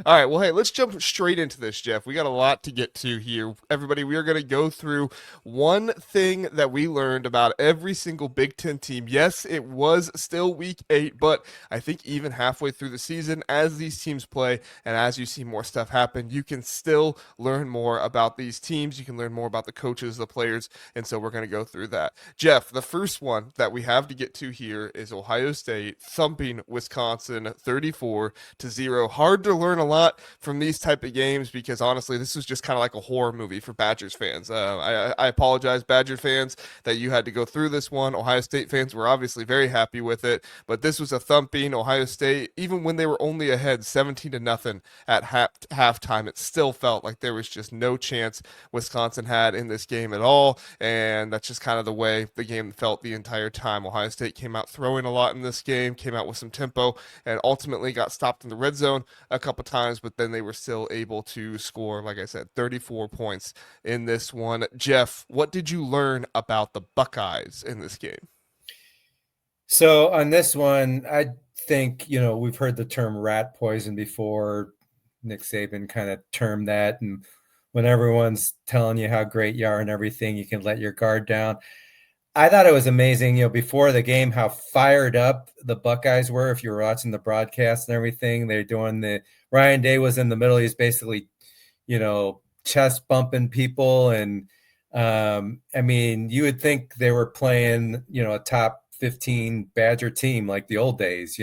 All right. Well, hey, let's jump straight into this, Jeff. We got a lot to get to here. Everybody, we are going to go through one thing that we learned about every single Big Ten team. Yes, it was still week 8, but I think even halfway through the season, as these teams play and as you see more stuff happen, you can still learn more about these teams. You can learn more about the coaches, the players. And so we're going to go through that. Jeff, the first one that we have to get to here is Ohio State thumping Wisconsin 34-0. Hard to learn a lot from these type of games because honestly, this was just kind of like a horror movie for Badgers fans. I apologize, Badger fans, that you had to go through this one. Ohio State fans were obviously very happy with it, but this was a thumping. Ohio State, even when they were only ahead 17-0 at halftime, it still felt like there was just no chance Wisconsin had in this game at all, and that's just kind of the way the game felt the entire time. Ohio State came out throwing a lot in this game, came out with some tempo, and ultimately got stopped in the red zone a couple times, but then they were still able to score, like I said, 34 points in this one. Jeff, what did you learn about the Buckeyes in this game? So on this one, I think, we've heard the term rat poison before. Nick Saban kind of termed that. And when everyone's telling you how great you are and everything, you can let your guard down. I thought it was amazing, before the game, how fired up the Buckeyes were. If you were watching the broadcast and everything, they're doing Ryan Day was in the middle. He's basically, chest bumping people. And I mean, you would think they were playing, a top 15 Badger team like the old days,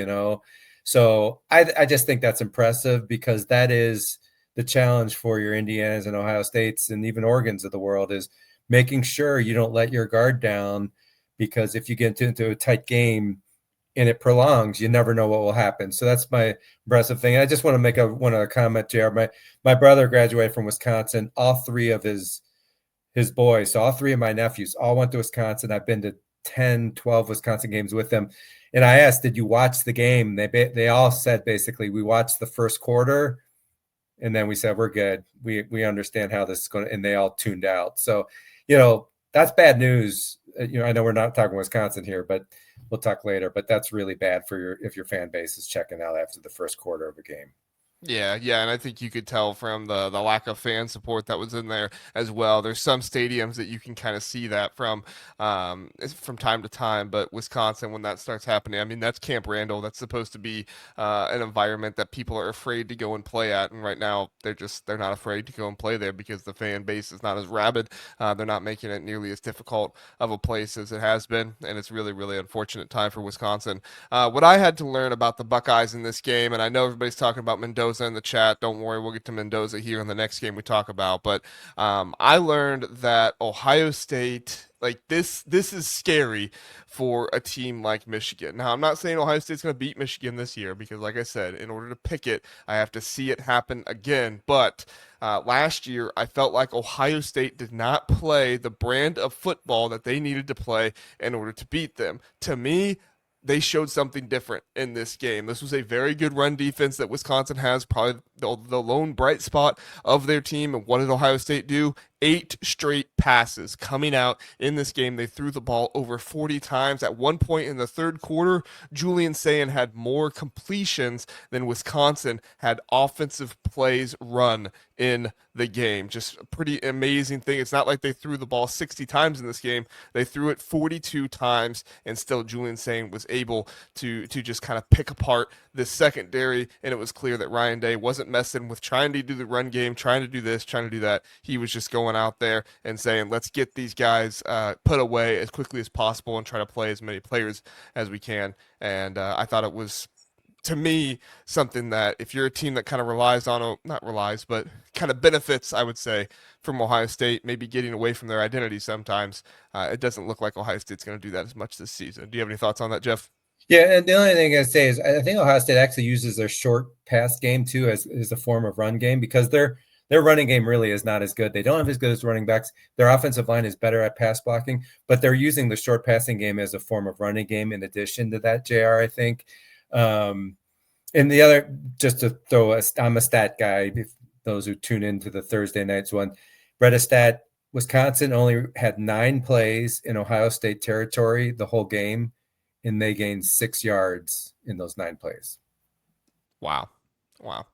So I just think that's impressive because that is the challenge for your Indianas and Ohio States and even Oregons of the world is making sure you don't let your guard down, because if you get into a tight game and it prolongs, you never know what will happen. So that's my impressive thing. I just want to make one other comment, JR. My brother graduated from Wisconsin. All three of his boys, so all three of my nephews all went to Wisconsin. I've been to 10, 12 Wisconsin games with them. And I asked, did you watch the game? They all said basically, we watched the first quarter and then we said, we're good. We understand how this is going to, and they all tuned out. So, that's bad news. I know we're not talking Wisconsin here, but we'll talk later, but that's really bad if your fan base is checking out after the first quarter of a game. Yeah, and I think you could tell from the lack of fan support that was in there as well. There's some stadiums that you can kind of see that from time to time, but Wisconsin, when that starts happening, I mean that's Camp Randall. That's supposed to be an environment that people are afraid to go and play at, and right now they're not afraid to go and play there because the fan base is not as rabid. They're not making it nearly as difficult of a place as it has been, and it's really really unfortunate time for Wisconsin. What I had to learn about the Buckeyes in this game, and I know everybody's talking about Mendoza in the chat. Don't worry, we'll get to Mendoza here in the next game we talk about. But I learned that Ohio State, like this is scary for a team like Michigan. Now, I'm not saying Ohio State's going to beat Michigan this year because, like I said, in order to pick it, I have to see it happen again. But last year, I felt like Ohio State did not play the brand of football that they needed to play in order to beat them. To me, they showed something different in this game. This was a very good run defense that Wisconsin has, probably the lone bright spot of their team. And what did Ohio State do? 8 straight passes coming out in this game. They threw the ball over 40 times. At one point in the third quarter, Julian Sayin had more completions than Wisconsin had offensive plays run in the game. Just a pretty amazing thing. It's not like they threw the ball 60 times in this game. They threw it 42 times, and still Julian Sayin was able to just kind of pick apart this secondary, and it was clear that Ryan Day wasn't messing with trying to do the run game, trying to do this, trying to do that. He was just going out there and saying, let's get these guys put away as quickly as possible and try to play as many players as we can. And I thought it was, to me, something that if you're a team that kind of relies on, not relies, but kind of benefits, I would say, from Ohio State, maybe getting away from their identity sometimes, it doesn't look like Ohio State's going to do that as much this season. Do you have any thoughts on that, Jeff? Yeah, and the only thing I say is I think Ohio State actually uses their short pass game too as a form of run game because their running game really is not as good. They don't have as good as running backs. Their offensive line is better at pass blocking, but they're using the short passing game as a form of running game in addition to that, JR, I think. And the other, just to throw I'm a stat guy, if those who tune into the Thursday nights one, read a stat, Wisconsin only had 9 plays in Ohio State territory the whole game, and they gained 6 yards in those 9 plays. Wow. Wow.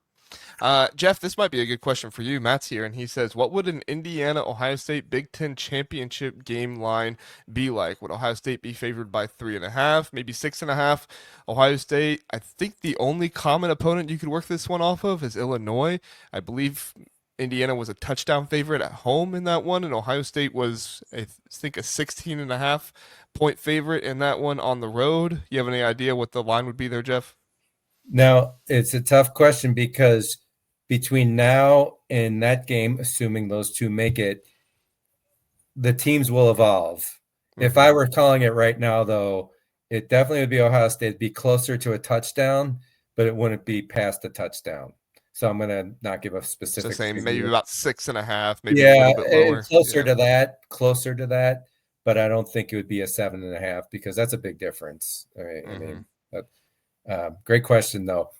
Jeff, this might be a good question for you. Matt's here, and he says, "What would an Indiana-Ohio State Big Ten championship game line be like? Would Ohio State be favored by 3.5, maybe 6.5? Ohio State, I think the only common opponent you could work this one off of is Illinois. I Bleav Indiana was a touchdown favorite at home in that one, and Ohio State was, I think, a 16.5 point favorite in that one on the road. You have any idea what the line would be there, Jeff?" Now, it's a tough question because between now and that game, assuming those two make it, the teams will evolve. If I were calling it right now, though, it definitely would be Ohio State. It'd be closer to a touchdown, but it wouldn't be past a touchdown. So I'm going to not give a So specific saying maybe figure. about 6.5, maybe a Yeah, little bit lower. closer Yeah. to that, closer to that. But I don't think it would be a 7.5 because that's a big difference. All right, I mean, great question though.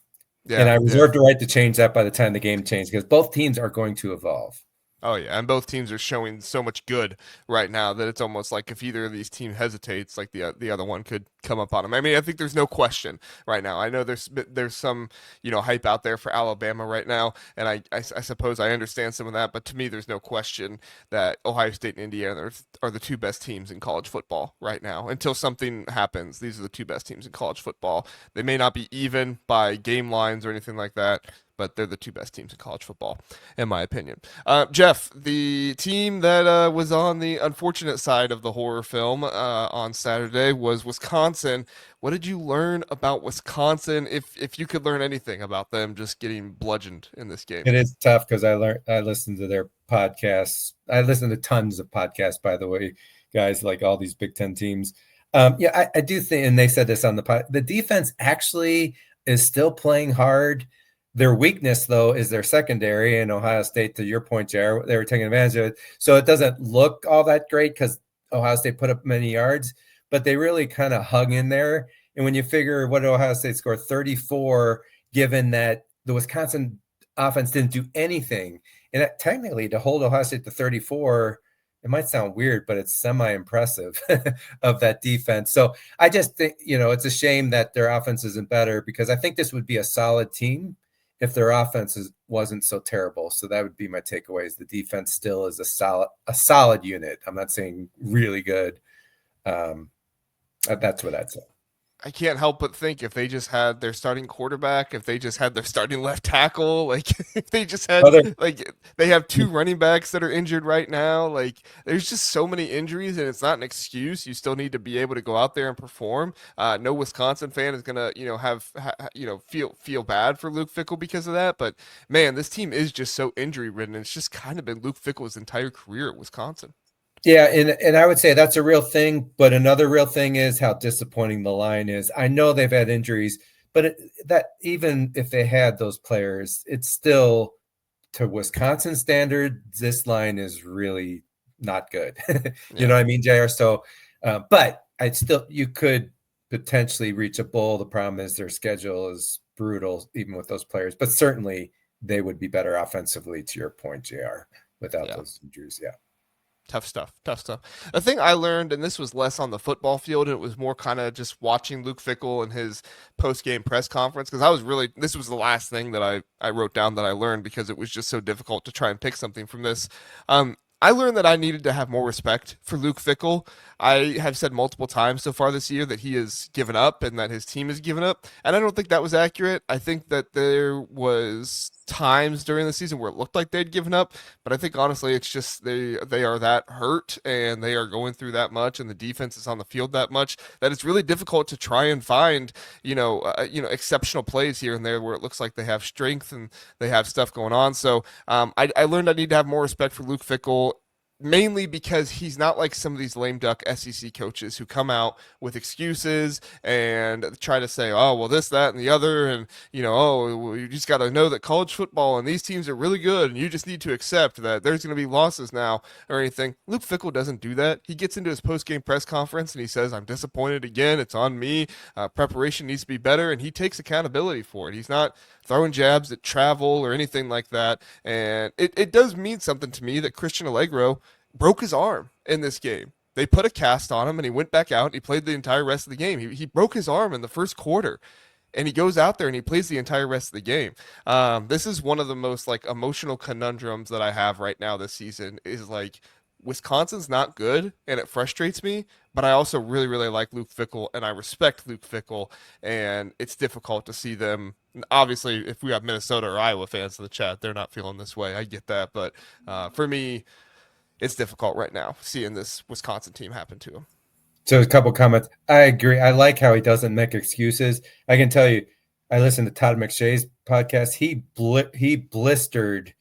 And Yeah, I yeah. reserve the right to change that by the time the game changes because both teams are going to evolve. Oh yeah, and both teams are showing so much good right now that it's almost like if either of these teams hesitates, like the other one could come up on them. I mean, I think there's no question right now. I know there's some hype out there for Alabama right now, and I suppose I understand some of that, but to me, there's no question that Ohio State and Indiana are the two best teams in college football right now. Until something happens, these are the two best teams in college football. They may not be even by game lines or anything like that, but they're the two best teams in college football, in my opinion. Jeff, the team that was on the unfortunate side of the horror film on Saturday was Wisconsin. What did you learn about Wisconsin, if you could learn anything about them just getting bludgeoned in this game? It is tough because I listened to their podcasts. I listen to tons of podcasts, by the way, guys, like all these Big Ten teams. I do think, and they said this on the pod, the defense actually is still playing hard. Their weakness, though, is their secondary. And Ohio State, to your point, Jared, they were taking advantage of it. So it doesn't look all that great because Ohio State put up many yards, but they really kind of hung in there. And when you figure what did Ohio State score, 34, given that the Wisconsin offense didn't do anything. And technically, to hold Ohio State to 34, it might sound weird, but it's semi-impressive of that defense. So I just think, it's a shame that their offense isn't better because I think this would be a solid team if their offense wasn't so terrible. So that would be my takeaways. The defense still is a solid unit. I'm not saying really good. That's what I'd say. I can't help but think if they just had their starting quarterback, if they just had their starting left tackle, like if they just had like they have two running backs that are injured right now, like there's just so many injuries and it's not an excuse. You still need to be able to go out there and perform. No Wisconsin fan is gonna feel bad for Luke Fickell because of that, but man, this team is just so injury ridden. It's just kind of been Luke Fickell's entire career at Wisconsin. Yeah, and I would say that's a real thing, but another real thing is how disappointing the line is. I know they've had injuries, but that even if they had those players, it's still to Wisconsin standards, this line is really not good. You know what I mean, JR? So, but you could potentially reach a bowl. The problem is their schedule is brutal, even with those players, but certainly they would be better offensively, to your point, JR, without those injuries. Yeah. Tough stuff. The thing I learned, and this was less on the football field, and it was more kind of just watching Luke Fickell and his post-game press conference, because this was the last thing that I wrote down that I learned because it was just so difficult to try and pick something from this. I learned that I needed to have more respect for Luke Fickell. I have said multiple times so far this year that he has given up and that his team has given up, and I don't think that was accurate. I think that there was times during the season where it looked like they'd given up, but I think honestly it's just they are that hurt and they are going through that much and the defense is on the field that much that it's really difficult to try and find exceptional plays here and there where it looks like they have strength and they have stuff going on. So I learned I need to have more respect for Luke Fickell, mainly because he's not like some of these lame duck SEC coaches who come out with excuses and try to say, oh, well, this, that, and the other. And, you just got to know that college football and these teams are really good. And you just need to accept that there's going to be losses now or anything. Luke Fickell doesn't do that. He gets into his post-game press conference and he says, I'm disappointed again. It's on me. Preparation needs to be better. And he takes accountability for it. He's not throwing jabs at travel or anything like that. And it does mean something to me that Christian Allegro broke his arm in this game. They put a cast on him and he went back out and he played the entire rest of the game. He broke his arm in the first quarter. and he goes out there and he plays the entire rest of the game. This is one of the most like emotional conundrums that I have right now this season is like Wisconsin's not good and it frustrates me, but I also really, really like Luke Fickell and I respect Luke Fickell, and it's difficult to see them. Obviously, if we have Minnesota or Iowa fans in the chat, they're not feeling this way. I get that, but for me, it's difficult right now seeing this Wisconsin team happen to him. So a couple comments. I agree. I like how he doesn't make excuses. I can tell you, I listened to Todd McShay's podcast. He blistered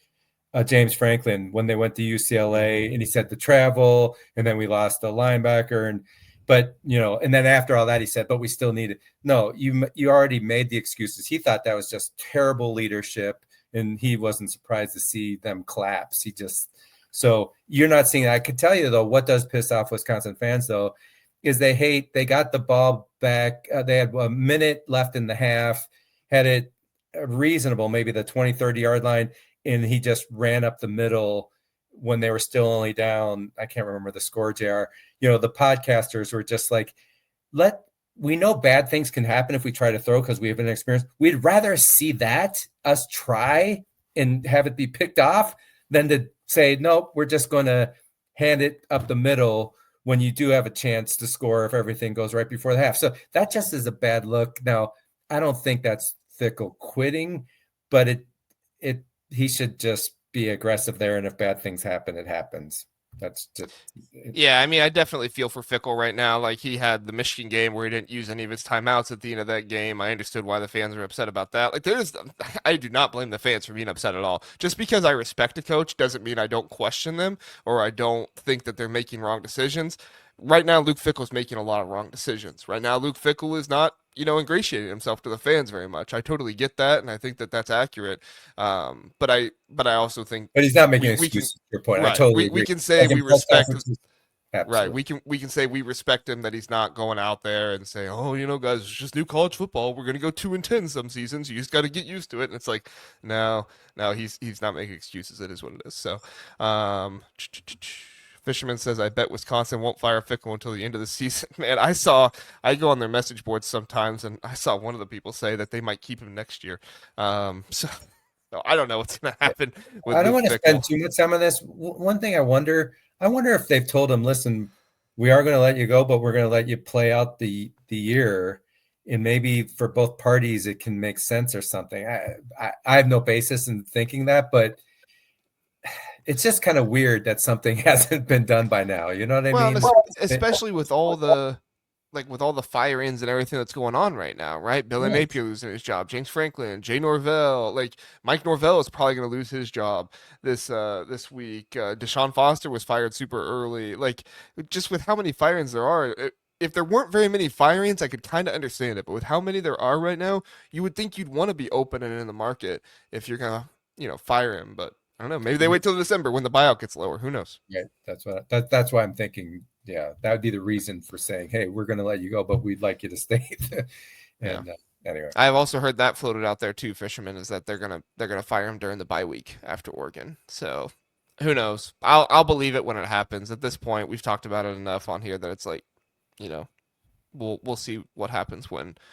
James Franklin when they went to UCLA, and he said the travel, and then we lost a linebacker, and then after all that, he said, but we still need it. No, you already made the excuses. He thought that was just terrible leadership, and he wasn't surprised to see them collapse. So you're not seeing that. I could tell you though, what does piss off Wisconsin fans though, is they got the ball back. They had a minute left in the half, had it reasonable, maybe the 20, 30-yard line, and he just ran up the middle when they were still only down. I can't remember the score, JR. The podcasters were just like, we know bad things can happen if we try to throw because we have an experience. We'd rather see us try and have it be picked off than to say, nope, we're just going to hand it up the middle when you do have a chance to score if everything goes right before the half. So that just is a bad look. Now, I don't think that's Fickell quitting, but he should just be aggressive there. And if bad things happen, it happens. That's just Yeah, I mean, I definitely feel for Fickell right now. Like he had the Michigan game where he didn't use any of his timeouts at the end of that game. I understood why the fans were upset about that. I do not blame the fans for being upset at all. Just because I respect a coach doesn't mean I don't question them or I don't think that they're making wrong decisions. Right now, Luke Fickell is making a lot of wrong decisions. Right now, Luke Fickell is not, ingratiating himself to the fans very much. I totally get that, and I think that that's accurate. But I also think but he's not making we can excuses to your point. I right. totally We agree. can say Like we in press respect. conferences, Right. absolutely. We can say we respect him that he's not going out there and say, "Oh, guys, it's just new college football. We're gonna go 2-10 some seasons. You just got to get used to it." And it's like, no, he's not making excuses. It is what it is. So, um, Fisherman says, "I bet Wisconsin won't fire Fickle until the end of the season." Man, I go on their message boards sometimes, and I saw one of the people say that they might keep him next year. So, no, I don't know what's gonna happen with I don't Luke want to spend Fickle. too much time on this. One thing I wonder if they've told him, listen, we are going to let you go, but we're going to let you play out the year, and maybe for both parties it can make sense or something. I have no basis in thinking that, but it's just kind of weird that something hasn't been done by now. You know what I Well, and mean? especially with all the with all the fire-ins and everything that's going on right now, right? Billy Right. Napier losing his job, James Franklin, Jay Norvell, like Mike Norvell is probably going to lose his job this week. Deshaun Foster was fired super early. Like just with how many fire-ins there are, if there weren't very many fire-ins, I could kind of understand it. But with how many there are right now, you would think you'd want to be open and in the market if you're gonna, fire him. But I don't know. Maybe they wait till December when the buyout gets lower. Who knows? Yeah, that's why I'm thinking. Yeah, that would be the reason for saying, "Hey, we're going to let you go, but we'd like you to stay." Yeah. and anyway, I've also heard that floated out there too, Fisherman, is that they're gonna fire him during the bye week after Oregon. So who knows? I'll believe it when it happens. At this point, we've talked about it enough on here that it's like, you know, we'll see what happens when